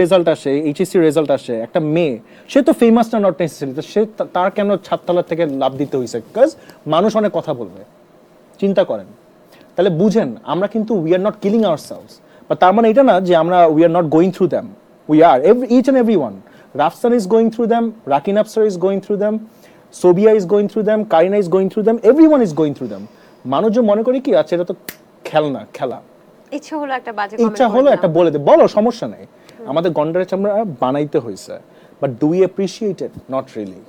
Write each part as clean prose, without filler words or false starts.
Result আসে, HSC result আসে, একটা মেয়ে, সে তো ফেমাস না, নট নেসেসারি, তো সে তার কেন ছাদতলা থেকে লাভ দিতে হয়েছে? বিকজ মানুষ অনেক কথা বলবে। চিন্তা করেন, তাহলে বুঝেন আমরা কিন্তু we are not killing ourselves, বা তার মানে এটা না যে আমরা we are not going through them, we are each and every one. Rafsan is going through them, Rakin Afsar is going through them, Sobia is going through them, Karina is going through them, everyone is going through them. মানুষ যে মনে করি কি আচ্ছা এটা তো খেলনা, খেলা, ইচ্ছা হলো একটা বাজে ইচ্ছা হলো একটা বলে দে, বলো, সমস্যা নেই। আমাদের গন্ডারের চামড়া বানাইতে হয়েছে, but do we appreciate it? Not really.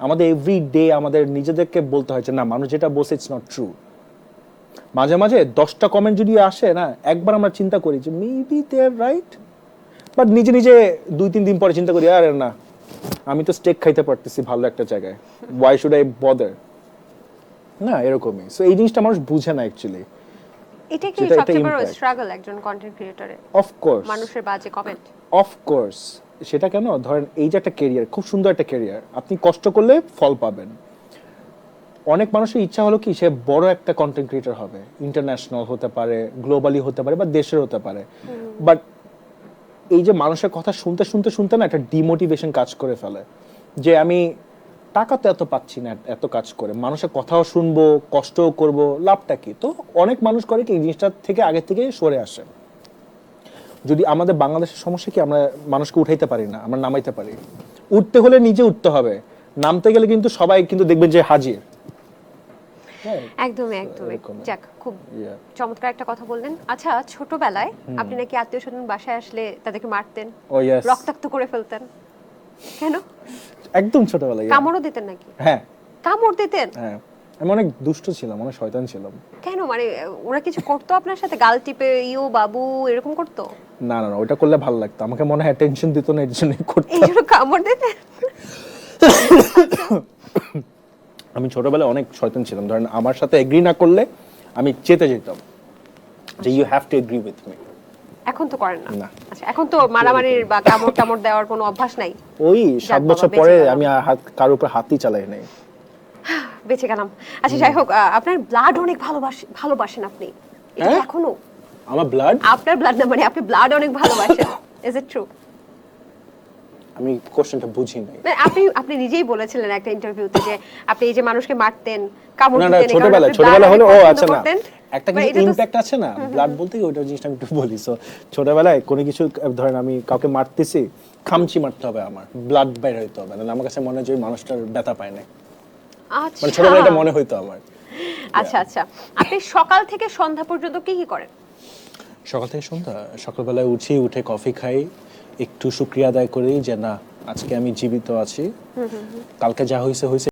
আমাদের এভরি ডে আমাদের নিজেদেরকে বলতে হয় যে না, মানুষ যেটা বলছে ইটস নট ট্রু। মাঝে মাঝে 10টা কমেন্ট যদি আসে না, একবার আমরা চিন্তা করি যে maybe they are right, but নিজে নিজে 2-3 দিন পরে চিন্তা করি আরে না, আমি তো স্টেক খাইতে পারতেছি ভালো একটা জায়গায়, ওয়াই শুড আই বদার, না এরকমই। সো এই জিনিসটা মানুষ বুঝে না অ্যাকচুয়ালি। এটা কি সেটা সবচেয়ে বড় impact। স্ট্রাগল একজন কন্টেন্ট ক্রিয়েটরের? অফ কোর্স, মানুষের বাজে কমেন্ট। Of course. সেটা কেন, ধরেন এই যে একটা ক্যারিয়ার, খুব সুন্দর একটা ক্যারিয়ার, আপনি কষ্ট করলে ফল পাবেন। অনেক মানুষের ইচ্ছা হলো কি সে বড় একটা কন্টেন্ট ক্রিয়েটর হবে, ইন্টারন্যাশনাল হতে পারে, গ্লোবালি হতে পারে, বা দেশের হতে পারে, বাট এই যে মানুষের কথা শুনতে শুনতে শুনতে না একটা ডিমোটিভেশন কাজ করে ফেলে, যে আমি টাকা তো এত পাচ্ছি না এত কাজ করে, মানুষের কথাও শুনবো, কষ্টও করব, লাভটা কি? তো অনেক মানুষ করে কি এই জিনিসটা থেকে আগে থেকে সরে আসে। যদি আমাদের বাংলাদেশের সমস্যা কি, আমরা মানুষকে উঠাইতে পারি না, আমরা নামাইতে পারি। উঠতে হলে নিজে উঠতে হবে, নামতে গেলে কিন্তু সবাই কিন্তু দেখবেন যে হাজির। একদমই একদমই। যাক, খুব চমৎকার একটা কথা বললেন। আচ্ছা, ছোটবেলায় আপনি নাকি আত্মীয়-স্বজন বাসায় আসলে তাদেরকে মারতেন, ও ইয়েস, রক্তাক্ত করে ফেলতেন, কেন? একদম ছোটবেলায়। কামড়ও দিতেন নাকি? হ্যাঁ কামড় দিতেন? হ্যাঁ, আমি অনেক দুষ্ট ছিলাম, অনেক শয়তান ছিলাম। কেন, মানে ওরা কিছু করতো আপনার সাথে? গাল টিপে ইও বাবু এরকম করতো? না না না, ওটা করলে ভালো লাগতো, আমাকে মনে হয় টেনশন দিত না, এর জন্যই করতো। এই জন্য কামড় দিতেন? আমি ছোটবেলায় অনেক শয়তান ছিলাম, ধরেন আমার সাথে এগ্রি না করলে আমি চেতে যেতাম যে you have to agree with me. এখন তো করেন না? না। আচ্ছা, এখন তো মারামারির বা কামড় টামড় দেওয়ার কোনো অভ্যাস নাই? ওই 7 বছর বাবা, পরে বেঁচে গেলাম। আমি কারোর উপর হাতই চালাই নাই। বেঁচে গেলাম। আচ্ছা, যাই হোক, আপনার ব্লাড অনেক ভালোবাসেন আপনি, এটা কি হ্যাঁ? এখনো? আমার ব্লাড, আপনার ব্লাড না, মানে আপনি ব্লাড অনেক ভালোবাসেন, ইজ ইট ট্রু? আমি কোশ্চেনটা বুঝি নাই। আপনি নিজেই বলেছিলেন একটা ইন্টারভিউতে যে আপনি এই যে মানুষকে মারতেন, কামড় না না, দিতেন, ছোটবেলা হলো, ও আচ্ছা না, করতেন। একটা কিছু ইমপ্যাক্ট আছে না ব্লাড বলতে, ওইটা জিনিসটা আমি একটু বলি। সো ছোটবেলায় কোনো কিছু, ধরেন আমি কাউকে মারতেছি, খামচি মারতে হবে, আমার ব্লাড বের হইতে হবে, নাহলে আমার কাছে মনে হয় যে ওই মানুষটার ব্যথা পায় না, আচ্ছা, মানে ছোটবেলায় এটা মনে হইতো আমার। আচ্ছা আচ্ছা। আপনি সকাল থেকে সন্ধ্যা পর্যন্ত কি কি করেন? সকাল থেকে সন্ধ্যা, সকালবেলায় উঠে কফি খাই, একটু শুকরিয়া আদায় করি যে না আজকে আমি জীবিত আছি, কালকে যা হয়েছে হয়েছে,